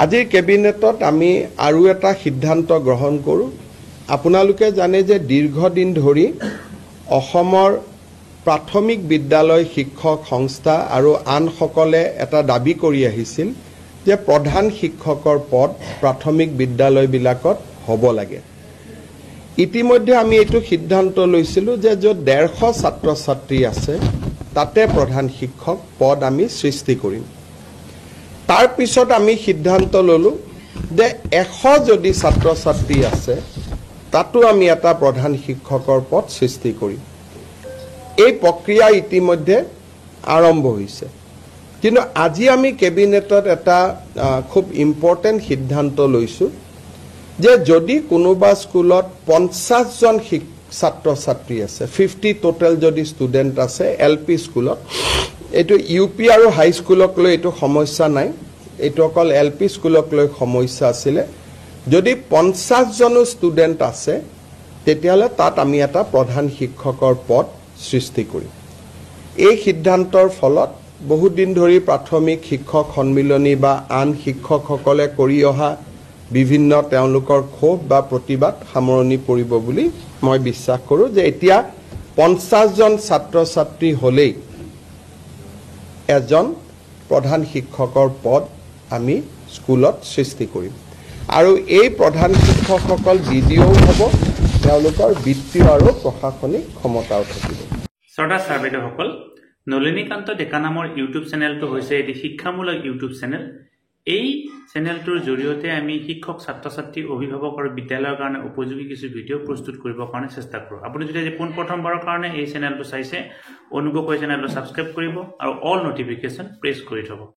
আজিৰ কেবিনেটত আমি আৰু এটা সিদ্ধান্ত গ্ৰহণ কৰোঁ। আপোনালোকে জানে যে দীৰ্ঘদিন ধৰি অসমৰ প্ৰাথমিক বিদ্যালয় শিক্ষক সংস্থা আৰু আনসকলে এটা দাবী কৰি আহিছিল যে প্ৰধান শিক্ষকৰ পদ প্ৰাথমিক বিদ্যালয়বিলাকত হ'ব লাগে। ইতিমধ্যে আমি এইটো সিদ্ধান্ত লৈছিলোঁ যে য'ত 150 ছাত্ৰ ছাত্ৰী আছে তাতে প্ৰধান শিক্ষক পদ আমি সৃষ্টি কৰিম। তাৰ পিছত আমি সিদ্ধান্ত ল'লোঁ যে 100 যদি ছাত্ৰ ছাত্ৰী আছে তাতো আমি এটা প্ৰধান শিক্ষকৰ পদ সৃষ্টি কৰিম। এই প্ৰক্ৰিয়া ইতিমধ্যে আৰম্ভ হৈছে। কিন্তু আজি আমি কেবিনেটত এটা খুব ইম্পৰ্টেণ্ট সিদ্ধান্ত লৈছোঁ যে যদি কোনোবা স্কুলত 50 জন ছাত্ৰ ছাত্ৰী আছে, 50 টোটেল যদি ষ্টুডেণ্ট আছে LP স্কুলত, এইটো UP আৰু হাই স্কুলক লৈ এইটো সমস্যা নাই, এইটো অকল LP স্কুলক লৈ সমস্যা আছিলে। যদি 50 জনো ষ্টুডেণ্ট আছে তেতিয়াহ'লে তাত আমি এটা প্ৰধান শিক্ষকৰ পদ সৃষ্টি কৰিম। এই সিদ্ধান্তৰ ফলত বহুদিন ধৰি প্ৰাথমিক শিক্ষক সন্মিলনী বা আন শিক্ষকসকলে কৰি অহা বিভিন্ন তেওঁলোকৰ ক্ষোভ বা প্ৰতিবাদ সামৰণি পৰিব বুলি মই বিশ্বাস কৰোঁ যে এতিয়া 50 জন ছাত্ৰ ছাত্ৰী হ'লেই এজন প্ৰধান শিক্ষকৰ পদ আমি স্কুলত সৃষ্টি কৰিম। আৰু এই প্ৰধান শিক্ষকসকল DDO হ'ব, তেওঁলোকৰ বিত্তীয় আৰু প্ৰশাসনিক ক্ষমতাও থাকিব। শ্ৰদ্ধা ছাৰ বাইদেউসকল, নলিনীকান্ত ডেকা নামৰ ইউটিউব চেনেলটো হৈছে এটি শিক্ষামূলক ইউটিউব চেনেল। এই চেনেলটোৰ জৰিয়তে আমি শিক্ষক, ছাত্ৰ ছাত্ৰী, অভিভাৱক আৰু বিদ্যালয়ৰ কাৰণে উপযোগী কিছু ভিডিঅ' প্ৰস্তুত কৰিবৰ কাৰণে চেষ্টা কৰোঁ। আপুনি যদি আজি পোনপ্ৰথমবাৰৰ কাৰণে এই চেনেলটো চাইছে, অনুগ্ৰহ কৰি চেনেলটো ছাবস্ক্ৰাইব কৰিব আৰু অল নটিফিকেশ্যন প্ৰেছ কৰি থ'ব।